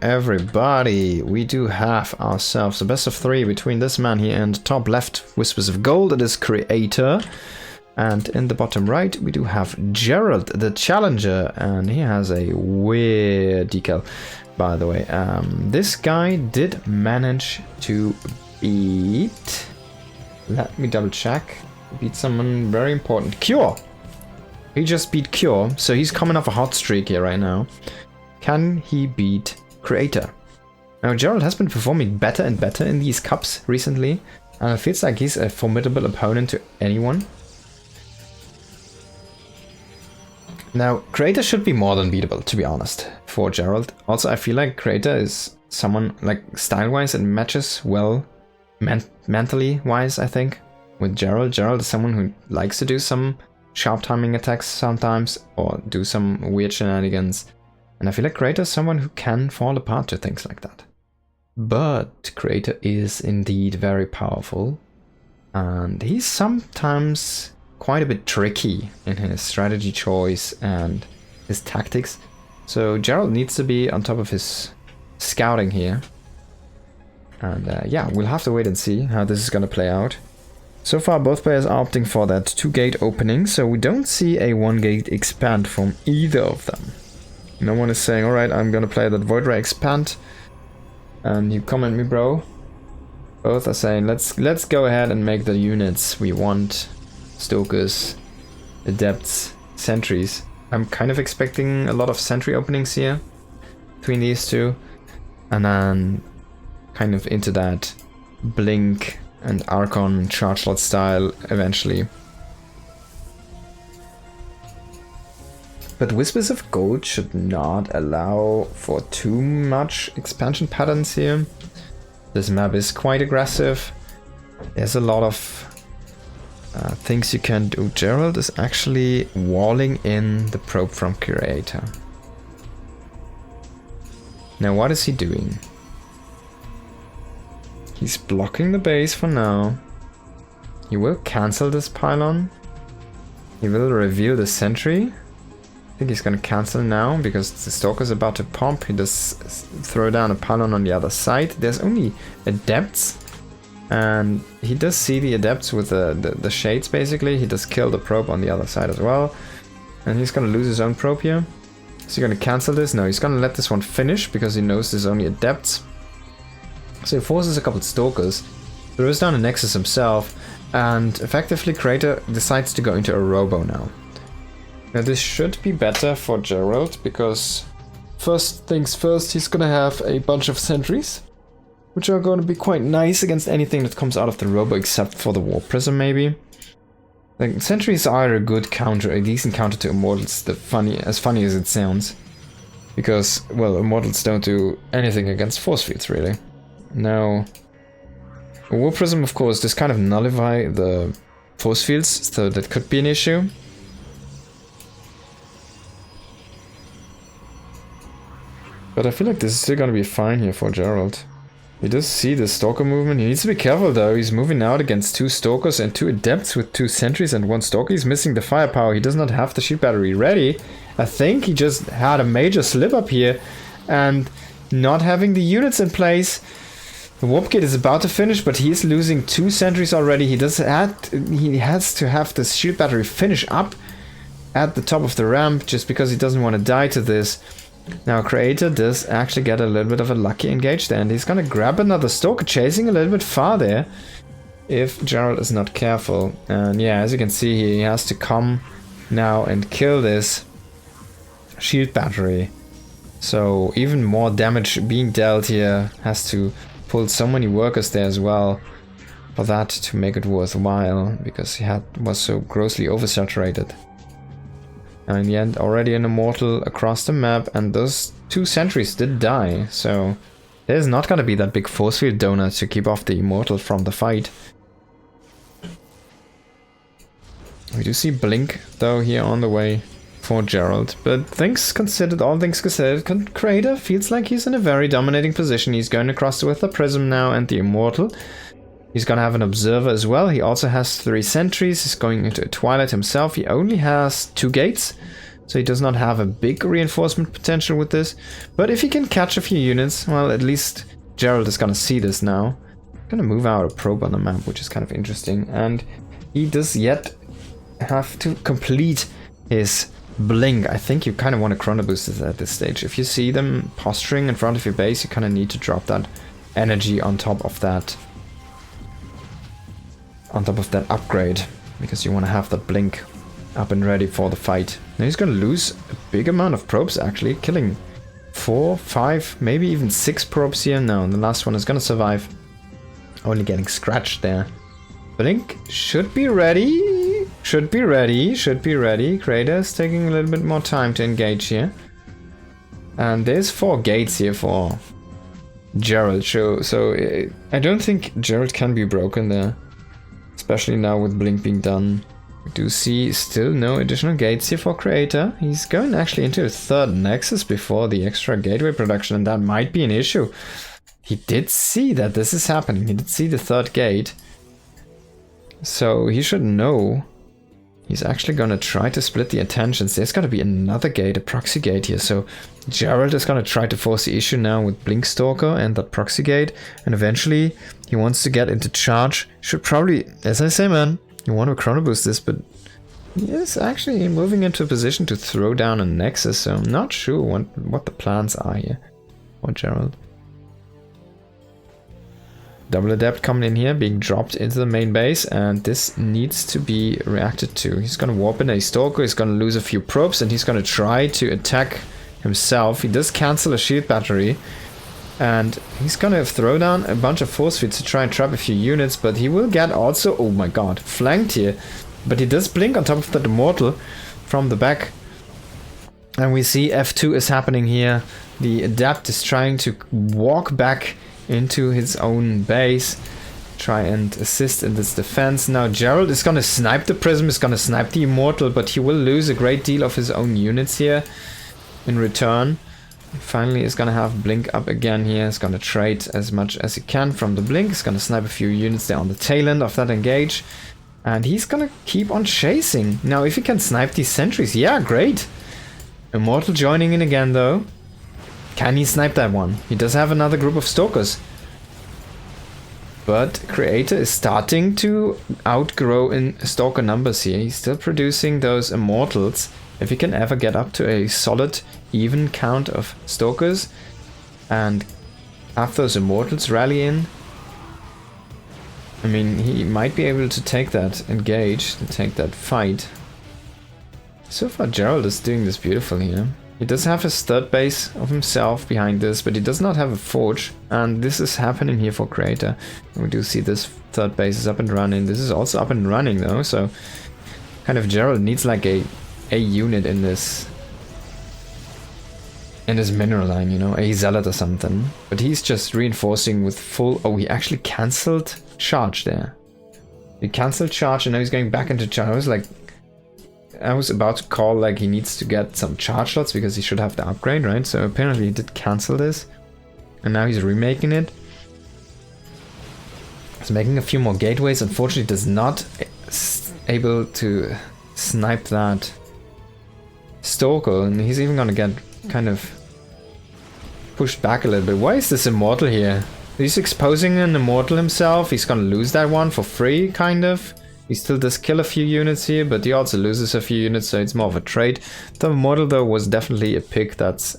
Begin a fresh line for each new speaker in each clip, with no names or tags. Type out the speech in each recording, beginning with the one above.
Everybody, we do have ourselves a best of 3 between this man here and top left, Whispers of Gold, it is Creator. And in the bottom right, we do have Gerald, the Challenger, and he has a weird decal, by the way. This guy did manage to beat... Let me double check. Beat someone very important. Cure! He just beat Cure, so he's coming off a hot streak here right now. Can he beat Creator? Now, Gerald has been performing better and better in these cups recently, and it feels like he's a formidable opponent to anyone. Now, Creator should be more than beatable, to be honest, for Gerald. Also, I feel like Creator is someone, like, style-wise, it matches well, mentally-wise, I think, with Gerald. Gerald is someone who likes to do some sharp timing attacks sometimes, or do some weird shenanigans. And I feel like Creator is someone who can fall apart to things like that. But Creator is indeed very powerful, and he's sometimes quite a bit tricky in his strategy choice and his tactics. So Gerald needs to be on top of his scouting here. And yeah, we'll have to wait and see how this is going to play out. So far both players are opting for that 2-gate opening, so we don't see a 1-gate expand from either of them. No one is saying, alright, I'm going to play that Void Ray expand. And you comment me, bro. Both are saying, let's go ahead and make the units we want. Stalkers, Adepts, Sentries. I'm kind of expecting a lot of Sentry openings here between these two. And then kind of into that Blink and Archon charge slot style eventually. But Whispers of Gold should not allow for too much expansion patterns here. This map is quite aggressive. There's a lot of things you can do. Gerald is actually walling in the probe from Creator. Now what is he doing? He's blocking the base for now. He will cancel this pylon. He will reveal the sentry. I think he's gonna cancel now because the Stalker is about to pump. He does throw down a pylon on the other side. There's only Adepts. And he does see the Adepts with the shades, basically. He does kill the probe on the other side as well. And he's gonna lose his own probe here. Is he gonna cancel this? No, he's gonna let this one finish because he knows there's only Adepts. So he forces a couple Stalkers, throws down a Nexus himself, and effectively Creator decides to go into a Robo now. Now this should be better for Gerald, because first things first, he's gonna have a bunch of sentries, which are going to be quite nice against anything that comes out of the Robo, except for the Warp Prism, maybe. Like, sentries are a good counter, a decent counter to Immortals, as funny as it sounds. Because, well, Immortals don't do anything against force fields, really. Now, Warp Prism, of course, does kind of nullify the force fields, so that could be an issue. But I feel like this is still going to be fine here for Gerald. He does see the Stalker movement. He needs to be careful though. He's moving out against 2 Stalkers and 2 Adepts with 2 Sentries and 1 Stalker. He's missing the firepower. He does not have the shield battery ready. I think he just had a major slip up here. And not having the units in place. The Warp Gate is about to finish, but he is losing 2 Sentries already. He has to have the shield battery finish up at the top of the ramp just because he doesn't want to die to this. Now Creator does actually get a little bit of a lucky engage there, and he's gonna grab another Stalker, chasing a little bit far there if Gerald is not careful. And yeah, as you can see here, he has to come now and kill this shield battery. So even more damage being dealt here, has to pull so many workers there as well for that to make it worthwhile, because he was so grossly oversaturated. And in the end, already an Immortal across the map, and those 2 Sentries did die, so there's not gonna be that big force field donut to keep off the Immortal from the fight. We do see Blink, though, here on the way for Gerald, but all things considered, Creator feels like he's in a very dominating position. He's going across with the Prism now and the Immortal. He's gonna have an Observer as well. He also has 3 Sentries. He's going into a Twilight himself. He only has 2 gates, so he does not have a big reinforcement potential with this. But if he can catch a few units, well, at least Gerald is gonna see this now. Gonna move out a probe on the map, which is kind of interesting, and he does yet have to complete his blink. I think you kind of want to chrono boost this at this stage. If you see them posturing in front of your base, you kind of need to drop that energy on top of that upgrade, because you want to have that blink up and ready for the fight. Now he's gonna lose a big amount of probes, actually, killing 4, 5, maybe even 6 probes here. No, the last one is gonna survive. Only getting scratched there. Blink should be ready. Should be ready. Crater is taking a little bit more time to engage here. And there's 4 gates here for Gerald. So I don't think Gerald can be broken there. Especially now with Blink being done. We do see still no additional gates here for Creator. He's going actually into a 3rd Nexus before the extra gateway production, and that might be an issue. He did see that this is happening. He did see the 3rd gate. So he should know. He's actually going to try to split the attentions. There's got to be another gate, a proxy gate here. So Gerald is going to try to force the issue now with Blink Stalker and that proxy gate. And eventually he wants to get into charge. Should probably, as I say, man, you want to chrono boost this, but he is actually moving into a position to throw down a Nexus. So I'm not sure what the plans are here for Gerald. Double Adept coming in here, being dropped into the main base, and this needs to be reacted to. He's gonna warp in a Stalker, he's gonna lose a few probes, and he's gonna try to attack himself. He does cancel a shield battery, and he's gonna throw down a bunch of force fields to try and trap a few units, but he will get also, oh my god, flanked here. But he does blink on top of that Immortal from the back. And we see F2 is happening here. The Adept is trying to walk back into his own base, try and assist in this defense. Now Gerald is gonna snipe the Prism, is gonna snipe the Immortal, but he will lose a great deal of his own units here in return. Finally is gonna have Blink up again here, is gonna trade as much as he can from the Blink, is gonna snipe a few units there on the tail end of that engage, and he's gonna keep on chasing. Now if he can snipe these sentries, yeah, great. Immortal joining in again though. Can he snipe that one? He does have another group of Stalkers. But Creator is starting to outgrow in Stalker numbers here. He's still producing those Immortals. If he can ever get up to a solid, even count of Stalkers and have those Immortals rally in, I mean, he might be able to take that engage, to take that fight. So far Gerald is doing this beautifully here. He does have his 3rd base of himself behind this, but he does not have a forge, and this is happening here for Creator. We do see this 3rd base is up and running. This is also up and running though, so kind of Gerald needs like a unit in this mineral line, you know, a zealot or something. But he's just reinforcing with full. Oh, he actually cancelled charge there. He cancelled charge, and now he's going back into charge. I was about to call like he needs to get some charge slots because he should have the upgrade, right? So apparently he did cancel this, and now he's remaking it. He's making a few more gateways. Unfortunately, does not able to snipe that Stalker, and he's even gonna get kind of pushed back a little bit. Why is this Immortal here? He's exposing an Immortal himself. He's gonna lose that one for free, kind of. He still does kill a few units here, but he also loses a few units, so it's more of a trade. The Immortal though was definitely a pick that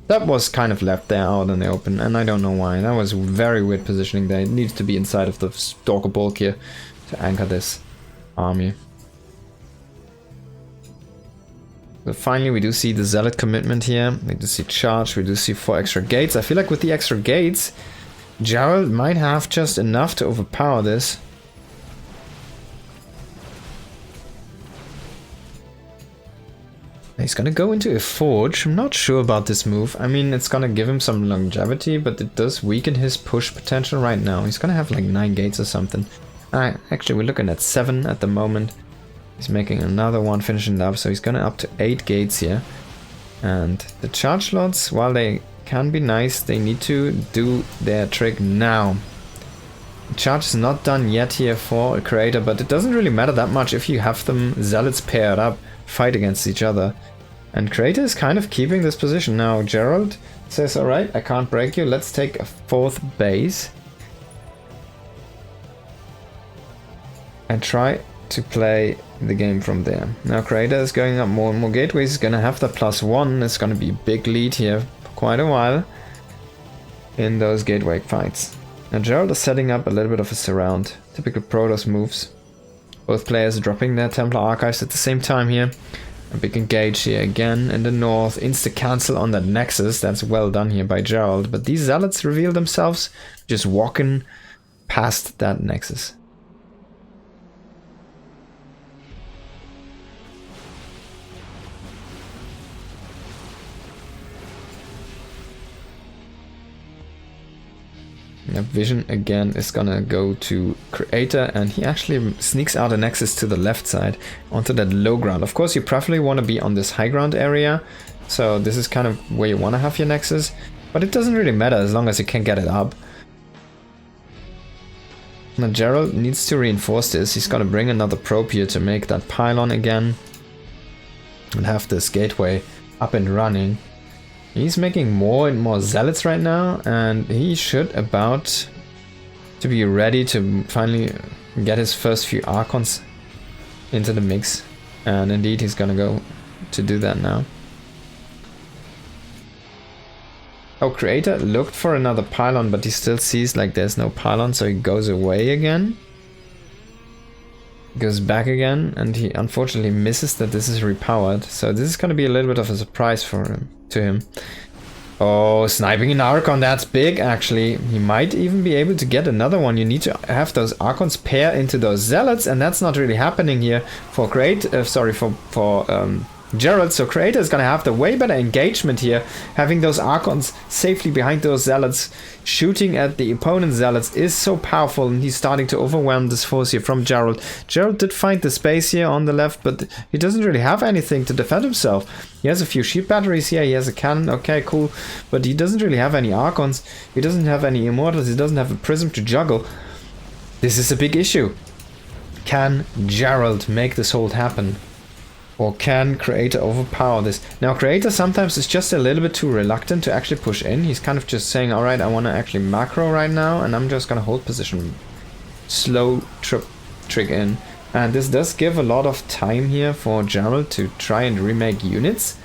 was kind of left there out in the open, and I don't know why. That was very weird positioning there. It needs to be inside of the Stalker bulk here to anchor this army. So finally we do see the Zealot commitment here. We do see charge, we do see 4 extra gates. I feel like with the extra gates, Gerald might have just enough to overpower this. He's gonna go into a forge. I'm not sure about this move. I mean, it's gonna give him some longevity, but it does weaken his push potential right now. He's gonna have like 9 gates or something. Actually, we're looking at 7 at the moment. He's making another one, finishing it up, so he's gonna up to 8 gates here. And the charge slots, while they can be nice, they need to do their trick now. The charge is not done yet here for a Creator, but it doesn't really matter that much if you have them Zealots paired up, fight against each other. And Creator is kind of keeping this position. Now Gerald says, alright, I can't break you, let's take a 4th base. And try to play the game from there. Now Creator is going up more and more gateways, he's gonna have the +1, it's gonna be a big lead here for quite a while in those gateway fights. Now Gerald is setting up a little bit of a surround, typical Protoss moves. Both players dropping their Templar archives at the same time here. A big engage here again in the north, insta cancel on that Nexus, that's well done here by Gerald, but these Zealots reveal themselves just walking past that Nexus. Now Vision again is gonna go to Creator, and he actually sneaks out a Nexus to the left side onto that low ground. Of course you preferably want to be on this high ground area, so this is kind of where you want to have your Nexus, but it doesn't really matter as long as you can get it up. Now Gerald needs to reinforce this, he's gonna bring another probe here to make that pylon again and have this gateway up and running. He's making more and more Zealots right now, and he should about to be ready to finally get his first few Archons into the mix. And indeed he's gonna go to do that now. Oh, Creator looked for another pylon, but he still sees like there's no pylon, so he goes away again. Goes back again, and he unfortunately misses that this is repowered. So this is gonna be a little bit of a surprise for him. To him. Oh, sniping an Archon, that's big actually. He might even be able to get another one. You need to have those Archons pair into those Zealots, and that's not really happening here for Gerald. So Creator is gonna have the way better engagement here. Having those Archons safely behind those Zealots, shooting at the opponent's Zealots is so powerful, and he's starting to overwhelm this force here from Gerald. Gerald did find the space here on the left, but he doesn't really have anything to defend himself. He has a few shield batteries here, he has a cannon, okay, cool, but he doesn't really have any Archons, he doesn't have any Immortals, he doesn't have a Prism to juggle. This is a big issue. Can Gerald make this hold happen? Or can Creator overpower this? Now Creator sometimes is just a little bit too reluctant to actually push in. He's kind of just saying, alright, I want to actually macro right now, and I'm just gonna hold position. Slow trick in. And this does give a lot of time here for Gerald to try and remake units.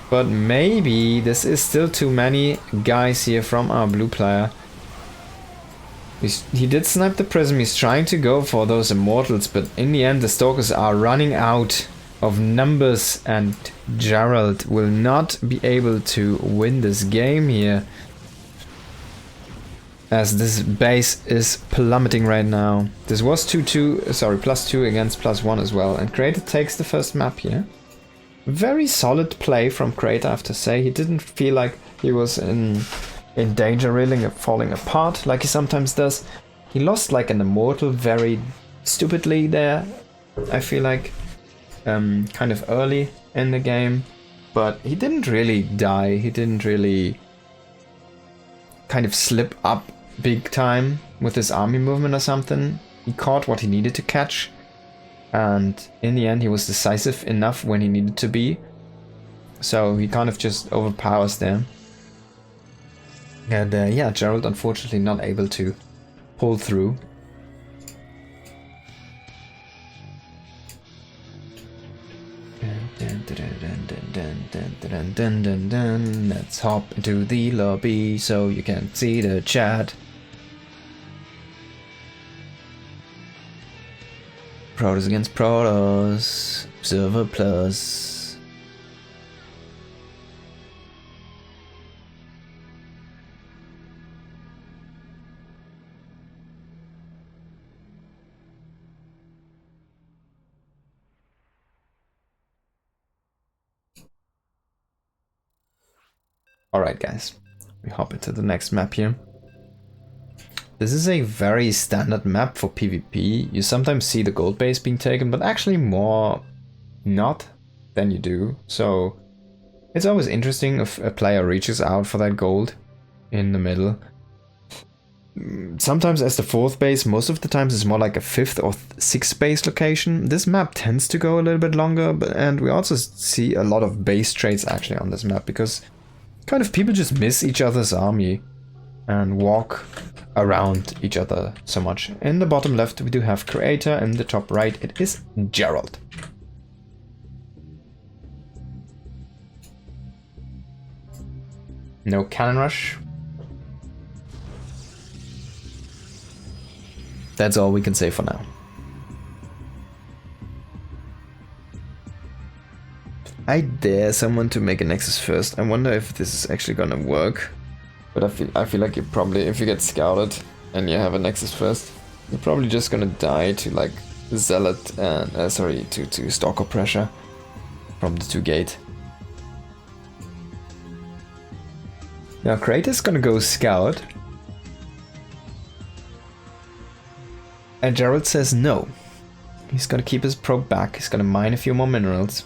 But maybe this is still too many guys here from our blue player. He did snipe the Prism, he's trying to go for those Immortals, but in the end the Stalkers are running out of numbers, and Gerald will not be able to win this game here, as this base is plummeting right now. This was +2 against +1 as well, and Creator takes the first map here. Very solid play from Creator, I have to say. He didn't feel like he was in danger really of falling apart like he sometimes does. He lost like an Immortal very stupidly there, I feel like, kind of early in the game, but he didn't really die, he didn't really kind of slip up big time with his army movement or something. He caught what he needed to catch, and in the end he was decisive enough when he needed to be, so he kind of just overpowers them. And yeah, Gerald unfortunately not able to pull through. Let's hop into the lobby so you can see the chat. Protoss against Protoss, Server Plus. Alright guys, we hop into the next map here. This is a very standard map for PvP. You sometimes see the gold base being taken, but actually more not than you do. So it's always interesting if a player reaches out for that gold in the middle. sometimes as the 4th base, most of the times it's more like a 5th or 6th base location. This map tends to go a little bit longer, and we also see a lot of base trades actually on this map, because kind of people just miss each other's army and walk around each other so much. In the bottom left we do have Creator, in the top right it is Gerald. No cannon rush. That's all we can say for now. I dare someone to make a Nexus first. I wonder if this is actually gonna work. But I feel like you probably, if you get scouted and you have a Nexus first, you're probably just gonna die to like Zealot and to Stalker pressure from the 2 gate. Now Creator's gonna go scout. And Gerald says no. He's gonna keep his probe back, he's gonna mine a few more minerals.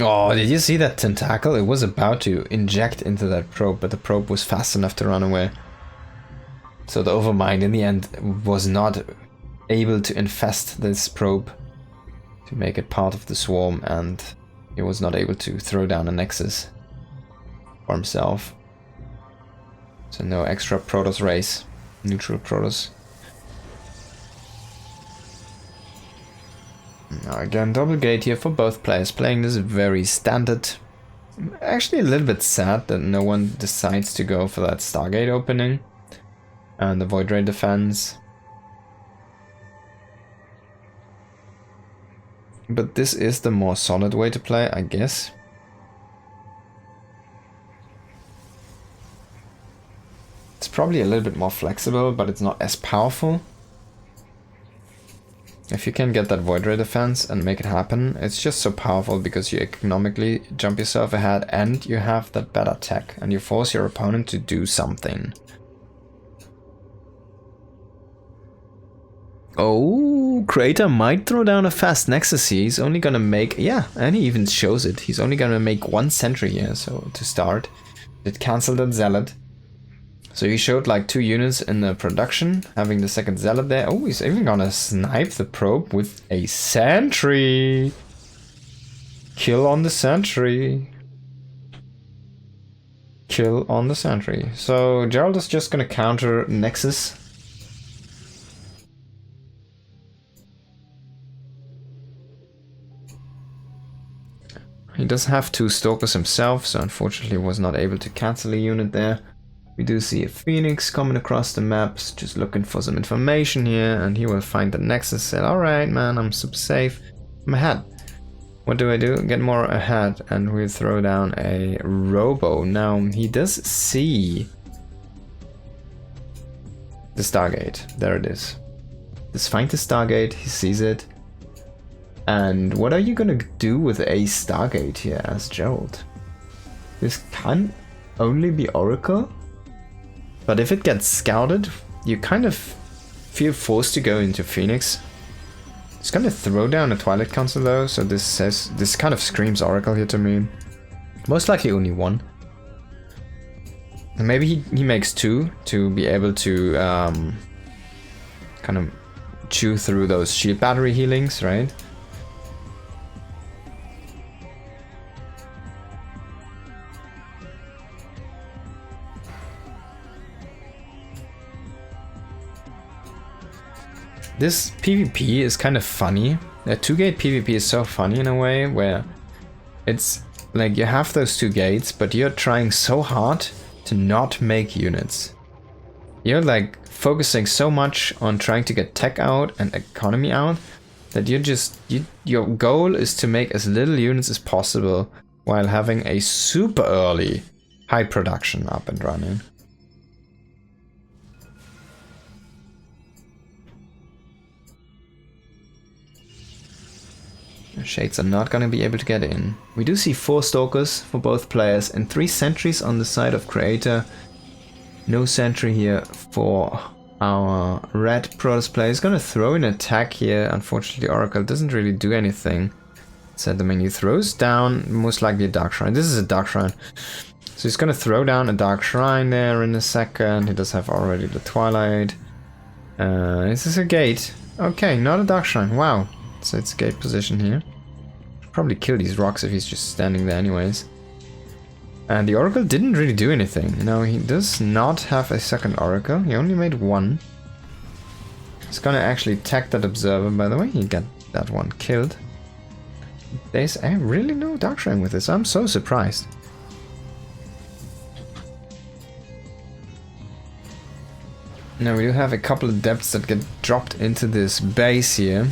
Oh, did you see that tentacle? It was about to inject into that probe, but the probe was fast enough to run away. So the Overmind in the end was not able to infest this probe to make it part of the swarm, and he was not able to throw down a Nexus for himself. So no extra Protoss race, neutral Protoss. Now again, double gate here for both players, playing this very standard. Actually a little bit sad that no one decides to go for that Stargate opening and the Void Ray defense. But this is the more solid way to play, I guess. It's probably a little bit more flexible, but it's not as powerful. If you can get that Void Ray defense and make it happen, it's just so powerful because you economically jump yourself ahead and you have that better tech and you force your opponent to do something. Oh, Creator might throw down a fast Nexus here. He's only gonna make, yeah, and he even shows it. He's only gonna make 1 sentry here, so to start. It cancelled that Zealot. So he showed like 2 units in the production, having the second Zealot there. Oh, he's even gonna snipe the probe with a sentry. Kill on the sentry. Kill on the sentry. So Gerald is just gonna counter Nexus. He does have 2 Stalkers himself, so unfortunately was not able to cancel a unit there. We do see a Phoenix coming across the maps, just looking for some information here, and he will find the Nexus, said, alright man, I'm super safe, I'm ahead. What do? Get more ahead, and we'll throw down a Robo. Now, he does see the Stargate, there it is. Just find the Stargate, he sees it. And what are you gonna do with a Stargate here as Gerald? This can only be Oracle? But if it gets scouted, you kind of feel forced to go into Phoenix. It's gonna throw down a Twilight Council though, so this kind of screams Oracle here to me. Most likely only 1. And maybe he makes 2 to be able to kind of chew through those shield battery healings, right? This PvP is kind of funny. The 2-gate PvP is so funny in a way where it's like you have those 2 gates, but you're trying so hard to not make units. You're like focusing so much on trying to get tech out and economy out that your goal is to make as little units as possible while having a super early high production up and running. Shades are not going to be able to get in. We do see 4 Stalkers for both players and 3 sentries on the side of Creator. No sentry here for our red Protoss player. He's going to throw in an attack here. Unfortunately, Oracle doesn't really do anything. So the menu throws down most likely a Dark Shrine. This is a Dark Shrine. So he's gonna throw down a Dark Shrine there in a second. He does have already the Twilight. Is this a gate? Okay, not a Dark Shrine. Wow. So it's gate position here. Probably kill these rocks if he's just standing there anyways. And the Oracle didn't really do anything. No, he does not have a second Oracle. He only made one. He's gonna actually attack that Observer, by the way. He got that one killed. There's really no Dark Shrine with this. I'm so surprised. Now we do have a couple of depths that get dropped into this base here.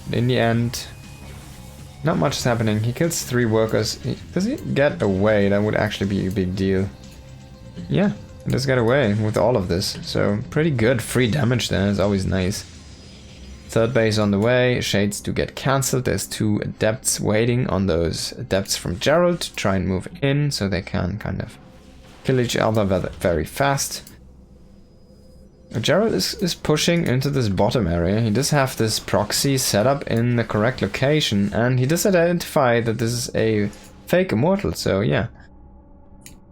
But in the end, not much is happening. He kills 3 workers. Does he get away? That would actually be a big deal. Yeah, he does get away with all of this. So pretty good. Free damage there is always nice. Third base on the way. Shades do get cancelled. There's 2 adepts waiting on those adepts from Gerald to try and move in so they can kind of kill each other very fast. Gerald is pushing into this bottom area. He does have this proxy set up in the correct location, and he does identify that this is a fake immortal, so yeah.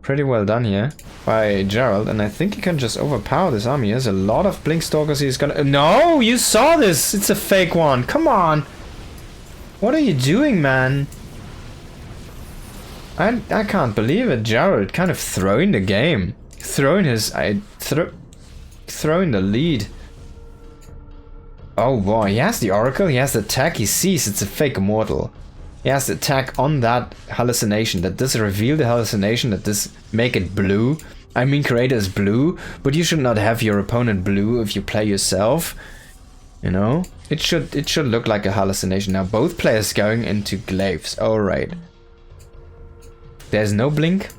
Pretty well done here by Gerald, and I think he can just overpower this army. He has a lot of Blink Stalkers. He's gonna... No! You saw this! It's a fake one! Come on! What are you doing, man? I can't believe it. Gerald kind of throwing the game. Throwing his... throwing the lead. Oh boy, he has the Oracle, he has the attack, he sees it's a fake immortal. He has the attack on that hallucination. That does reveal the hallucination, that does make it blue. I mean, Creator is blue, but you should not have your opponent blue if you play yourself. You know? It should look like a hallucination. Now both players going into glaives. Alright. There's no blink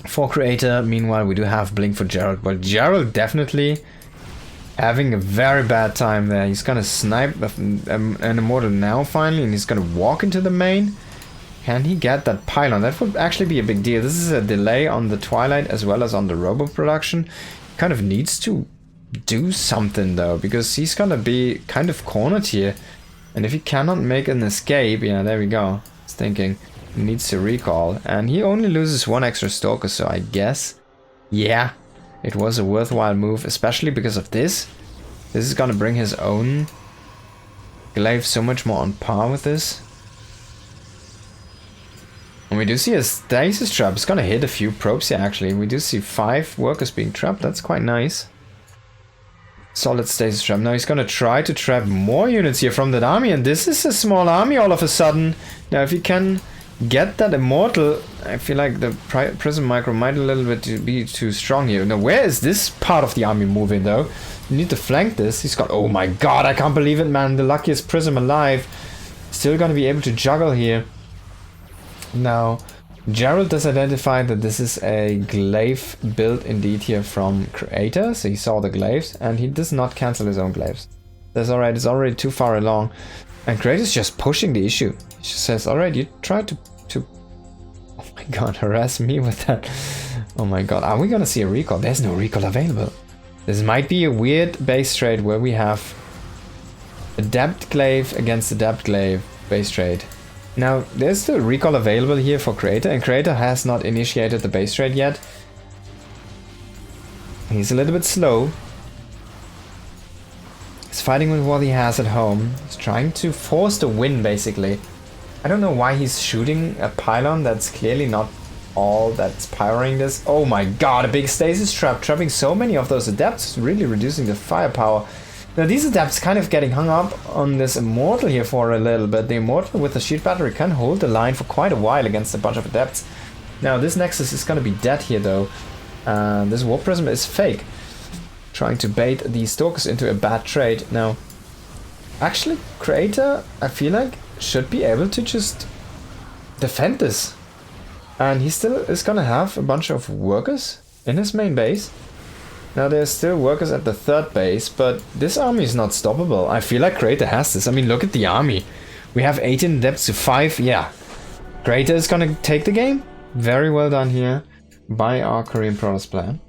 for Creator. Meanwhile, we do have blink for Gerald. Well, Gerald definitely having a very bad time there. He's gonna snipe an immortal now finally, and he's gonna walk into the main. Can he get that pylon? That would actually be a big deal. This is a delay on the Twilight as well as on the Robo production. Kind of needs to do something though, because he's gonna be kind of cornered here. And if he cannot make an escape, yeah, there we go. He's thinking he needs to recall, and he only loses 1 extra Stalker, so I guess, yeah, it was a worthwhile move, especially because of this. This is gonna bring his own glaive so much more on par with this. And we do see a stasis trap. It's gonna hit a few probes here actually. We do see 5 workers being trapped. That's quite nice. Solid stasis trap. Now he's gonna try to trap more units here from that army, and this is a small army all of a sudden. Now if he can get that immortal, I feel like the Prism Micro might a little bit be too strong here. Now where is this part of the army moving though? You need to flank this. He's got... Oh my god, I can't believe it, man. The luckiest Prism alive. Still gonna be able to juggle here. Now, Gerald does identify that this is a glaive build indeed here from Creator. So he saw the glaives, and he does not cancel his own glaives. That's alright, it's already too far along. And Creator's just pushing the issue. He just says, alright, you try to... Oh my god, harass me with that. Oh my god, are we gonna see a recall? There's no recall available. This might be a weird base trade where we have Adept Glaive against Adept Glaive base trade. Now, there's still recall available here for Creator, and Creator has not initiated the base trade yet. He's a little bit slow. He's fighting with what he has at home. He's trying to force the win, basically. I don't know why he's shooting a pylon. That's clearly not all that's powering this. Oh my god, a big stasis trap, trapping so many of those adepts, really reducing the firepower. Now these adepts kind of getting hung up on this immortal here for a little bit. The immortal with the shield battery can hold the line for quite a while against a bunch of adepts. Now this nexus is going to be dead here though. This warp prism is fake, trying to bait these stalkers into a bad trade. Now actually Creator, I feel like, should be able to just defend this. And he still is gonna have a bunch of workers in his main base. Now there's still workers at the 3rd base, but this army is not stoppable. I feel like Creator has this. I mean, look at the army. We have 18 adepts to 5. Yeah, Creator is gonna take the game. Very well done here by our Korean Protoss plan.